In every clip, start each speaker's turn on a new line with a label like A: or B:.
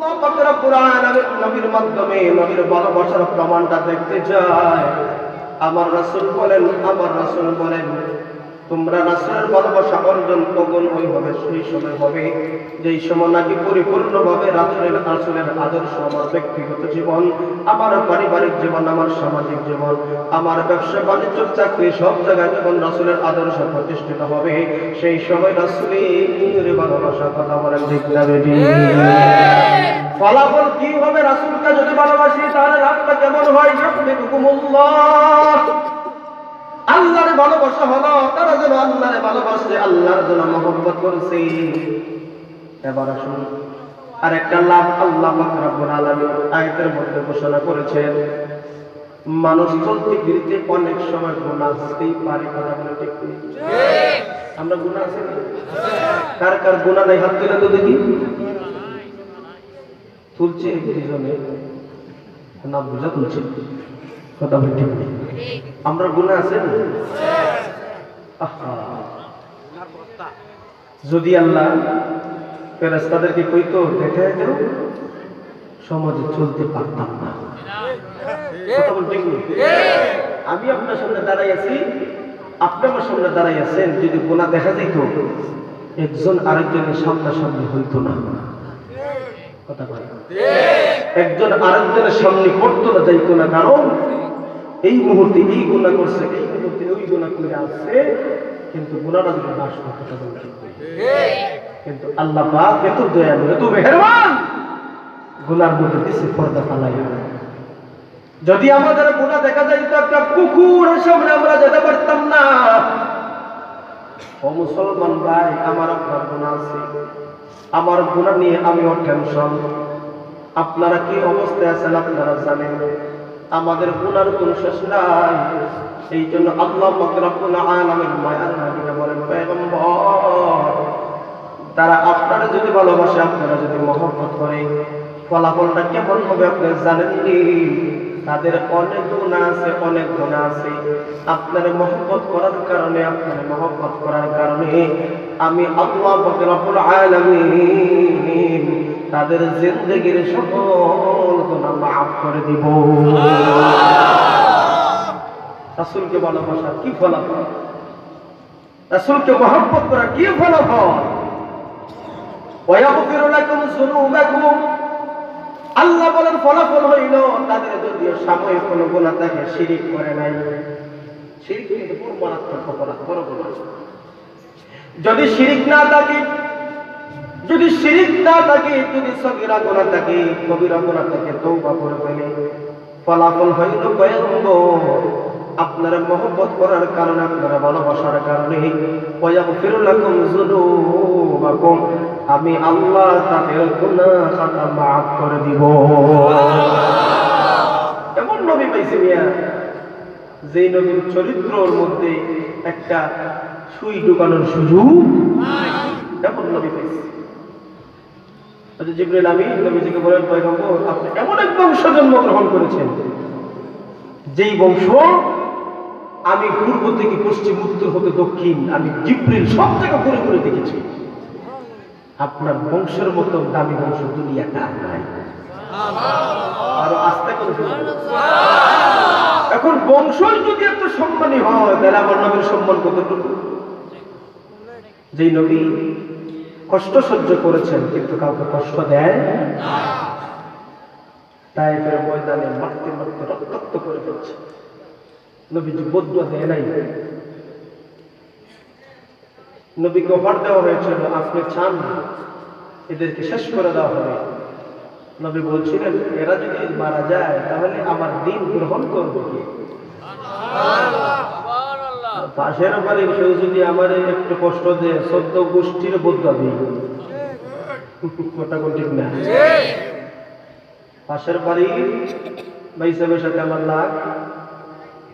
A: আল্লাহ পাক রব্বুল আলামিন নবীর মাধ্যমে নবীর ভালোবাসার প্রমাণটা দেখতে চায়। আমার রাসূল বলেন তোমরা রাসূলের ভালোবাসা অর্জন কখন হবে? সেই সময় হবে যেই সময় নাকি পরিপূর্ণভাবে রাসূলের আদর্শ আমার ব্যক্তিগত জীবন, আমার পারিবারিক জীবন, আমার সামাজিক জীবন, আমার ব্যবসা বাণিজ্য চাকরি সব জায়গায় যখন রাসূলের আদর্শ প্রতিষ্ঠিত হবে, সেই সময় রাসূলের ভালোবাসা কথা বলেন ঠিক না বেটি? ফলাফল কি হবে? রাসূলকে যদি ভালোবাসি তাহলে রাতটা কেমন হয়? ইউহিব্বুকুমুল্লাহ, আল্লাহর ভালোবাসা হলো তারা যেন আল্লাহরে ভালোবাসে, আল্লাহর জন্য মহব্বত করছে। এবার আসুন আরেকটা লাভ আল্লাহ পাক রব্বুল আলামিন আয়াতের মধ্যে ঘোষণা করেছেন। মানুষ চলতে ফিরতে অনেক সময় গুনাহ করতেই পারে, কথা বলে ঠিক ঠিক? আমরা গুনাহ আছে না? কার কার গুনাহ নাই হাত তুলে তো দেখি। তুলছে দুজনে না, বুঝা তুলছে, কথা বলে ঠিক নেই। আমরা গুনাহ আছে না? যদি আল্লাহ ফেরেশতাদেরকে কইতো দেখায় দাও, সমাজে চলতে পারতাম না, কথা বল ঠিক নেই? আমি আপনার সামনে দাঁড়াই আছি, আপনি আমার সামনে দাঁড়াই আছেন, যদি গুনাহ দেখা যেত একজন আরেকজনের সামনাসামনি হইতো না, কথা বল। একজন আরেকজনের সামনে করতো না, যাইতো না, কারণ এই মুহূর্তে এই গুনাহ করছে, এই মুহূর্তে ওই গুনাহ করে আসছে, কিন্তু গুনাহটা যদি নাশ করতে পারে। কিন্তু আল্লাহ পাক এত দয়ালু, এত মেহেরবান, গুনার মধ্যে দিছে পর্দা ফালাইয়া। যদি আমাদের গুনাহ দেখা যাইতো একটা পুকুরের সামনে আমরা যেতে পারতাম না। ও মুসলমান ভাই, আমার আপনার গুনাহ আছে, আমার গুনাহ নিয়ে আমিও টেনশন। আপনারা কি অবস্থায় আছেন আপনারা জানেন। আমাদের গুনার কোনো শেষ নাই। এই জন্য আল্লাহ পাক রব্বুল আলামিন মায়ার নবীকে বলেন, পয়গম্বর তারা আপনারা যদি ভালোবাসে, আপনারা যদি মহব্বত করে, ফলাফলটা কেমন হবে আপনারা জানেন নি? তাদের অনেক গুনাহ আছে, অনেক গুনাহ আছে। আপনারা মহব্বত করার কারণে, আপনারা মহব্বত করার কারণে আমি আল্লাহ পাক রব্বুল আলামিন তাদের জিন্দেগীর সকল গুনাহ মাফ করে দিব। রাসূলকে ভালোবাসা কি ফলাফল? রাসূলকে মহব্বত করা কি ফলাফল? ওয়ায়াগফিরু লাকুম যুনুবাকুম, আল্লাহ বলেন ফলাফল হইল তাদের যদিও সাময়িক কোনো গুনাহ থাকে, শিরক করে নাই। শিরক কিন্তু বড় মারাত্মক অপরাধ, বড় গুনাহ। যদি শিরক না থাকে, যদি সগীরা গুনাহ থাকে, কবিরা গুনাহ থাকে, তওবা করে ফেলে, ফলাফল হইল পয়গম্বর আপনারা মহব্বত করার কারণে, আপনারা ভালোবাসার কারণে ওয়ায়াগফিরু লাকুম যুনুবাকুম, আমি আল্লাহ তাদের গুনাহ খাতা মাফ করে দিব। এমন নবী পাইছি মিয়া, যেই নবীর চরিত্রের মধ্যে একটা সুই ঢুকানোর সুযোগ নাই, এমন নবী পাইছি। জিবরাইল আমিন নবীজিকে বলেন, পয়গম্বর আপনি এমন এক বংশ জন্মগ্রহণ করেছেন, যেই বংশ আমি পূর্ব থেকে পশ্চিম, উত্তর হতে দক্ষিণ, আমি জিবরাইল সব জায়গা ঘুরে ঘুরে দেখেছি। আপনার বংশের মতো দামি বংশ দুনিয়াতে আর নাই। আরো আস্তে করে এখন বংশই যদি এত সম্মানী হয়, তাহলে আমার নবীর সম্মান কতটুকু? যেই নবী কষ্ট সহ্য করেছেন কিন্তু কাউকে কষ্ট দেয় না, তাইফের ময়দানে মারতে মারতে রক্তাক্ত করে ফেলছে, নবীজি বদুয়া দেয় নাই। নবীকে অফার দেওয়া হয়েছিল, আপনি চান এদেরকে শেষ করে দেওয়া হবে। নবী বলছিলেন, এরা যদি মারা যায় তাহলে আমার দিন গ্রহণ করবে কি? পাশের বাড়ির কেউ যদি আমার একটু কষ্ট দেয়, 14 গোষ্ঠীর বদুয়া দিই, কথা কোন ঠিক না? পাশের বাড়ি ভাই সাহেবের সাথে আমার লাগ,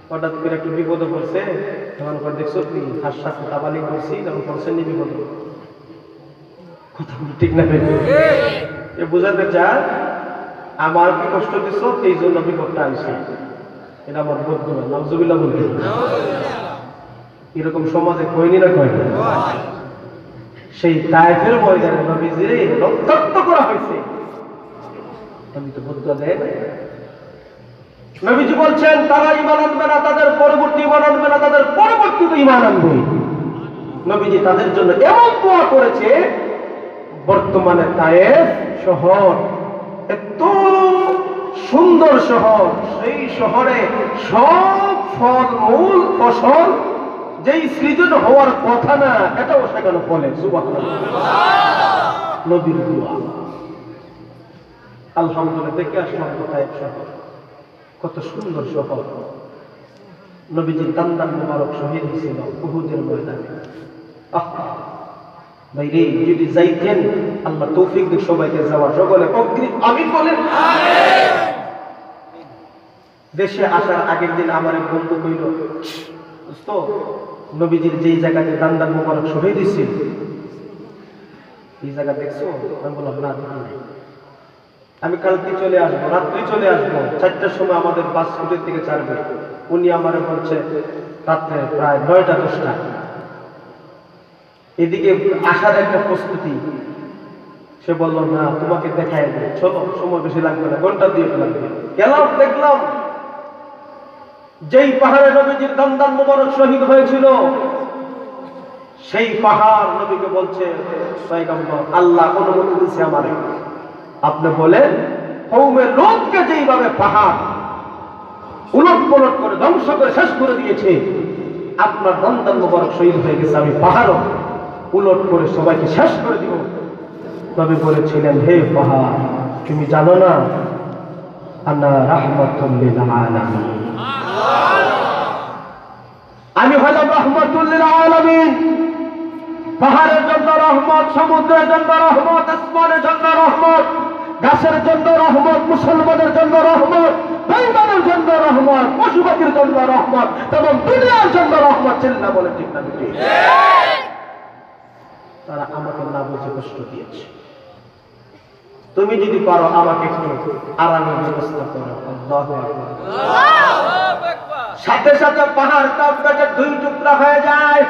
A: হঠাৎ করে একটু বিপদ পড়ছে, তখন পর দেখছো কি তার সাথে তাবালি করছি, তখন পড়ছেন নি বিপদ, কথা ঠিক না? এ বুঝাতে চায় আমার কি কষ্ট দিচ্ছ, এই জন্য বিপদটা আসছে, এটা আমার বন্ধু না, নাউজুবিল্লাহ বলতে। এরকম সমাজে কয়নি না কয়নি? সেই তায়েফের ময়দানে নবীজির রক্তাক্ত করা হয়েছে, আমি তো বদুয়া দেয় না। নবীজি বলছেন তারা ঈমান আনবে না, তাদের পরবর্তী ঈমান আনবে না, তাদের পরবর্তীতে ঈমান আনবে। নবীজি তাদের জন্য এমন দোয়া করেছে, বর্তমানে তায়েফ শহর এত সুন্দর শহর, সেই শহরে সব ফল মূল ফসল যেই সৃজন হওয়ার কথা না, এটাও সেখানে ফলে। সুবহানাল্লাহ, নবীর দোয়া। আলহামদুলিল্লাহ, দেখে আসলাম তায়েফ শহর, কত সুন্দর শহর। নবীজির দান্দান মুবারক শহীদ হয়েছিল উহুদের ময়দানে। ভাইরে, যদি যাইতেন, আল্লাহ তৌফিক দিক সবাইকে যাওয়া। সকলে আমিন বলেন। দেশে আসার আগের দিন আমার এক বন্ধু কইল, দোস্ত, নবীজির যেই জায়গাতে দান্দান মুবারক শহীদ হয়েছিল এই জায়গা দেখছো? আমি বললাম না, দেখি নাই। আমি কালকে চলে আসবো, রাত্রি চলে আসবো, 4টার সময় আমাদের বাস স্কুলের দিকে ছাড়বে। উনি আমারে বলছে রাত্রে প্রায় 9টা 10টা, এদিকে আসার একটা প্রস্তুতি। সে বলল না, তোমাকে দেখাই দেবে, চলো, সময় বেশি লাগবে না, ঘন্টা 2 লাগবে। গেলাম, দেখলাম যেই পাহাড়ে নবীজির দান্দান মুবারক শহীদ হয়েছিল, সেই পাহাড় নবীকে বলছে, পয়গম্বর, আল্লাহ অনুমতি দিয়েছে আমারে, আপনি বলেন কওমে লূতকে যেইভাবে পাহাড় উলটপালট করে ধ্বংস করে শেষ করে দিয়েছে, আপনার দান্দান মুবারক শহীদ হয়ে গেছে, আমি পাহাড়ও উলট করে সবাইকে শেষ করে দিব। নবী বলেছিলেন, হে পাহাড়, তুমি জানো না আনা রাহমাতুল লিল আলামিন, আমি হলাম রাহমাতুল লিল আলামিন। পাহাড়ের জন্য রহমত, সমুদ্রের জন্য রহমত, আসমানের জন্য রহমত, গাছের জন্য রহমত, মুসলমানের জন্য রহমত, বেঈমানের জন্য রহমত, পশু পাখির জন্য রহমত, এবং দুনিয়ার জন্য রহমত। চিল্লা বলে ঠিক না? ঠিক। তারা আমাকে না বুঝে কষ্ট দিয়েছে, তুমি যদি পারো আমাকে একটু আরামের ব্যবস্থা করো। আল্লাহু আকবার। সাথে সাথে পাহাড়টা বেটে 2 টুকরা হয়ে যায়।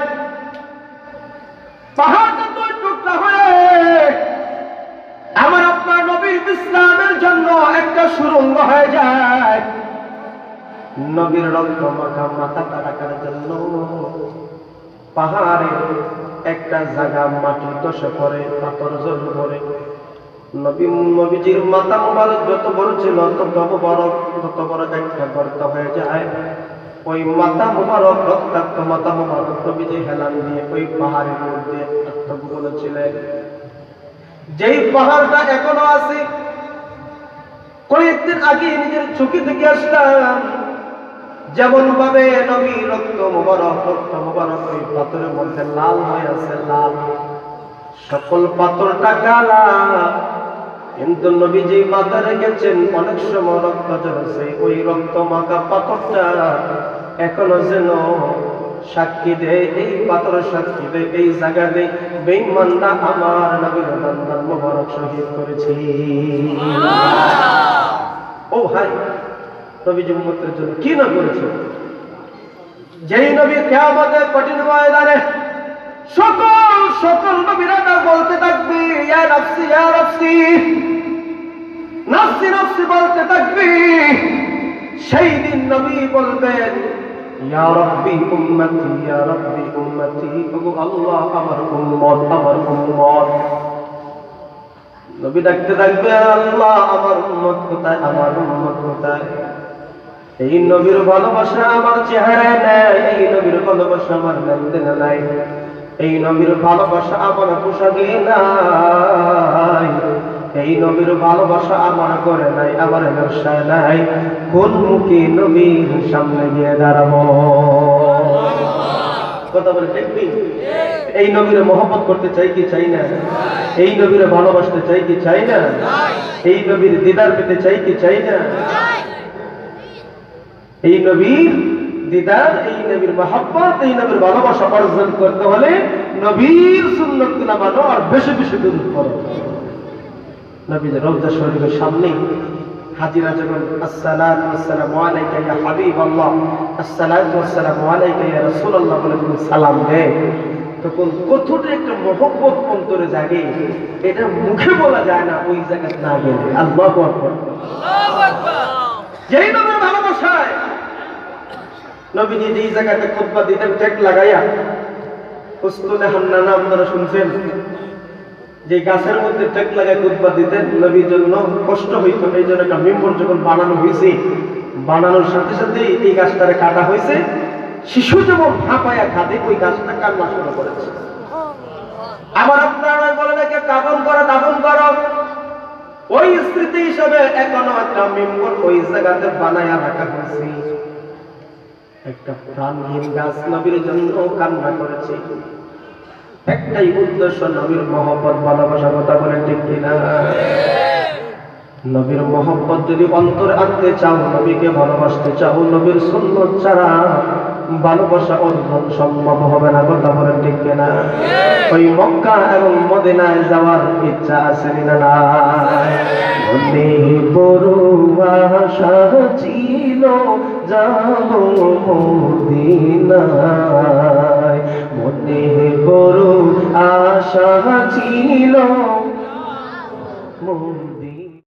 A: পাহাড়টা 2 টুকরা হয়ে আমার আপনার নবীর বিশ্রামের জন্য একটা সুড়ঙ্গ হয়ে যায়। নবীর রক্ত মাখা মাথাটা রাখার জন্য পাহাড়ে একটা জায়গা মাটির দশে পড়ে, পাথর জল পড়ে। নবীজির মাথা মুবারক যত বড় ছিল তত বড় একটা গর্ত হয়ে যায়। ওই মাথা মুবারক, রক্তাক্ত মাথা মুবারক নবীজি হেলান দিয়ে ওই পাহাড়ের মধ্যে আত্মগোপনে ছিলেন। যেই পাহাড়টা এখনো আছে, কয়েকদিন আগে নিজের চোখে দেখে আসলাম, যেমন ভাবে নবী রক্ত মুবারক ওই পাথরের মধ্যে লাল হয়ে আছে, লাল, সকল পাথরটা কালা, কিন্তু নবী যে মাথা রেখেছেন অনেক সময় রক্ত ঝরছে, ওই রক্ত মাখা পাথরটা এখনো যেন সাক্ষী দেয়, এই পাথর সাক্ষী দেয়, এই জায়গাতে বেঈমানরা আমার নবীর দান্দান মুবারক শহীদ করেছে। ও ভাই, নবীজি উম্মতের জন্য কি না করেছে! যেই নবী কিয়ামতের কঠিন ময়দানে সকল নবীরা বলতে থাকবে, ইয়া নাফসি ইয়া নাফসি, নাফসি নাফসি বলতে থাকবে, সেই দিন নবী বলবেন, ইয়া রাব্বি উম্মতি ইয়া রাব্বি উম্মতি, ওগো আল্লাহ, আমার উম্মত, আমার উম্মত। নবী ডাকতে থাকবে, আল্লাহ, আমার উম্মত কোথায়, আমার উম্মত কোথায়? এই নবীর ভালোবাসা আমার চেহারায় নাই, এই নবীর ভালোবাসা আমার লেনদেনে নাই, এই নবীর ভালোবাসা আমার পোশাকে নাই, এই নবীর ভালোবাসা আমার ঘরে নাই, আমার ব্যবসায় নাই। কোন মুখে নবীর সামনে গিয়ে দাঁড়াবো? কথা বলে দেখবি, এই নবীর মহব্বত করতে চাই কি চাই না? এই নবীর ভালোবাসতে চাই কি চাই না? এই নবীর দিদার পেতে চাই কি চাই না? এই নবীর দিদার, এই নবীর মহব্বত, এই নবীর ভালোবাসা অর্জন করতে হলে নবীর সুন্নতগুলো মানো আর বেশি বেশি দরুদ পড়ো। নবীর রওজা শরীফের সামনে হাজিরা যখন আসসালাতু ওয়াসসালামু আলাইকা ইয়া হাবিবাল্লাহ, আসসালাতু ওয়াসসালামু আলাইকা ইয়া রাসূলুল্লাহ বলে সালাম দেয়, তখন কতটা একটা মহব্বত অন্তরে জাগে, এটা মুখে বলা যায় না ওই জায়গায় না গেলে। আল্লাহু আকবার। যেই নবীর ভালোবাসায় নবীজি যেই জায়গাতে খুতবা দিতেন টেক লাগাইয়া, উস্তুনে হান্নানা আপনারা শুনছেন, যে গাছের মধ্যে টেক লাগায় খুতবা দিতেন, নবীর জন্য কষ্ট হইত, এই জন্য একটা মেম্বর যখন বানানো হয়েছে, বানানোর সাথে সাথে এই গাছটারে কাটা হয়েছে, শিশু যেমন হাঁপায়া খাদে ওই গাছটা কান্না শুরু করেছে। আবার আপনারা বলে নাকি দাফন করো, দাফন করো, ওই স্মৃতি হিসাবে এখনো একটা মেম্বর ওই জায়গাতে বানায়া রাখা হয়েছে। একটা প্রাণহীন গাছ নবীর জন্য কান্না করেছে, একটাই উদ্দেশ্য, নবীর মহব্বত ভালোবাসা। কথা বলেন ঠিক কিনা? নবীর মহব্বত যদি অন্তরে আনতে চাও, নবীকে ভালোবাসতে চাও, নবীর সুন্নাত ছাড়া ভালোবাসা অর্জন সম্ভব হবে না। কথা বলেন ঠিক কিনা? ওই মক্কা এবং মদিনায় যাওয়ার ইচ্ছা আছে না? মনে বড় আশা ছিল যাব মদিনায়, মনে বড় আশা ছিল